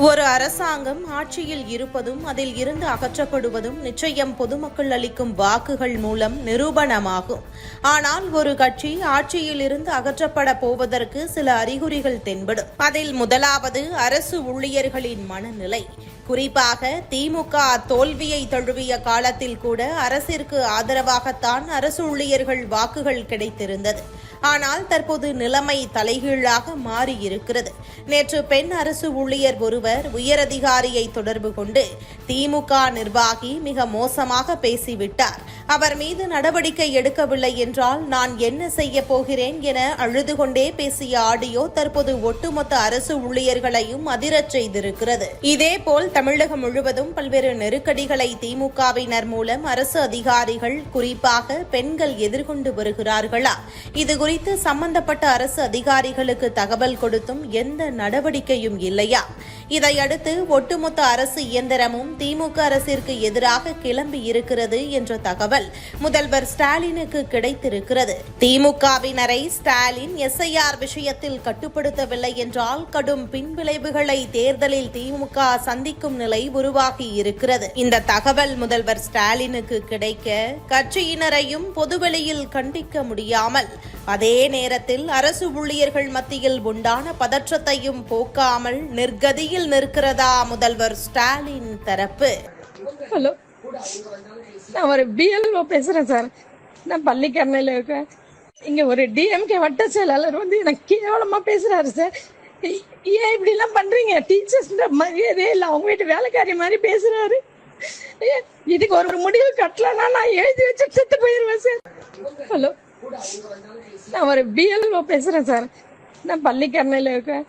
ஒரு அரசாங்கம் ஆட்சியில் இருப்பதும் அதில் இருந்து அகற்றப்படுவதும் நிச்சயம் பொதுமக்கள் அளிக்கும் வாக்குகள் மூலம் நிரூபணமாகும். ஆனால் ஒரு கட்சி ஆட்சியில் இருந்து அகற்றப்பட போவதற்கு சில அறிகுறிகள் தென்படும். அதில் முதலாவது அரசு ஊழியர்களின் மனநிலை. குறிப்பாக திமுக தோல்வியை தழுவிய காலத்தில் கூட அரசிற்கு ஆதரவாகத்தான் அரசு ஊழியர்கள் வாக்குகள் கிடைத்திருந்தது. ஆனால் தற்போது நிலைமை தலைகீழாக மாறியிருக்கிறது. நேற்று பெண் அரசு ஊழியர் ஒருவர் உயரதிகாரியை தொடர்பு கொண்டு திமுக நிர்வாகி மிக மோசமாக பேசிவிட்டார், அவர் மீது நடவடிக்கை எடுக்கவில்லை என்றால் நான் என்ன செய்ய போகிறேன் என அழுது கொண்டே பேசிய ஆடியோ தற்போது ஒட்டுமொத்த அரசு ஊழியர்களையும் அதிரச் செய்திருக்கிறது. இதேபோல் தமிழகம் முழுவதும் பல்வேறு நெருக்கடிகளை திமுகவினர் மூலம் அரசு அதிகாரிகள் குறிப்பாக பெண்கள் எதிர்கொண்டு வருகிறார்களா? இது குறித்து சம்பந்தப்பட்ட அரசு அதிகாரிகளுக்கு தகவல் கொடுத்தும் எந்த நடவடிக்கையும் இல்லையா? இதையடுத்து ஒட்டுமொத்த அரசு இயந்திரமும் திமுக அரசிற்கு எதிராக கிளம்பி இருக்கிறது என்ற தகவல் முதல்வர் ஸ்டாலினுக்கு கிடைத்திருக்கிறது. திமுகவினரை ஸ்டாலின் எஸ்ஐஆர் விஷயத்தில் கட்டுப்படுத்தவில்லை என்றால் கடும் பின்விளைவுகளை தேர்தலில் திமுக சந்திக்கும் நிலை உருவாகி இருக்கிறது. இந்த தகவல் முதல்வர் ஸ்டாலினுக்கு கிடைக்க கட்சியினரையும் பொதுவெளியில் கண்டிக்க முடியாமல், அதே நேரத்தில் அரசு ஊழியர்கள் மத்தியில் உண்டான பதற்றத்தையும் போக்காமல் நிர்கதியில் நிற்கிறதா முதல்வர் ஸ்டாலின் தரப்பு? ஹலோ, நான் ஒரு பிஎல்ஓ பேசுறேன் சார். நான் பள்ளிக்கரணையில் இருக்கேன். இங்க ஒரு டிஎம்கே வட்ட செயலாளர் வந்து எனக்கு கேவலமா பேசுறாரு சார். ஏன் இப்படி எல்லாம் பண்றீங்க? டீச்சர்ஸ் மரியாதையே இல்லை, அவங்க வீட்டு வேலைக்காரி மாதிரி பேசுறாரு. இதுக்கு ஒரு முடிவு கட்டலன்னா நான் எழுதி வச்சு செத்து போயிருவேன் சார். ஹலோ, நான் ஒரு பிஎல்ஓ பேசுறேன் சார். நான் பள்ளிக்கரணையில் இருக்கேன்.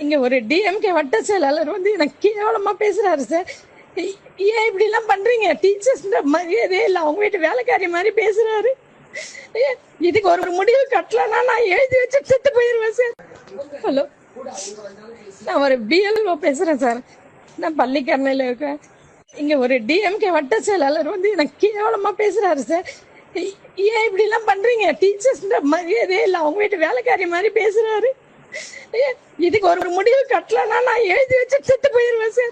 இங்க ஒரு டிஎம்கே வட்ட செயலாளர் வந்து எனக்கு கேவலமா பேசுறாரு சார். ஏன் இப்படி எல்லாம் பண்றீங்க? டீச்சர்ஸ் மரியாதையே இல்லை, அவங்க வீட்டு வேலைக்காரி மாதிரி பேசுறாரு. இதுக்கு ஒரு முடிவு கட்டலன்னா நான் எழுதி வச்சு செத்து போயிருவேன் சார். ஹலோ, நான் ஒரு பிஎல்ஓ பேசுறேன் சார். நான் பள்ளிக்கரணையில் இருக்கேன். இங்க ஒரு டிஎம்கே வட்ட செயலாளர் வந்து எனக்கு கேவலமா பேசுறாரு சார். ஏன் இப்படி எல்லாம் பண்றீங்க? டீச்சர்ஸ் மரியாதையே இல்லை, அவங்க வீட்டு வேலைக்காரி மாதிரி பேசுறாரு. இதுக்கு ஒரு முடிவு கட்டலன்னா நான் எழுதி வச்சு செத்து போயிருவேன் சார்.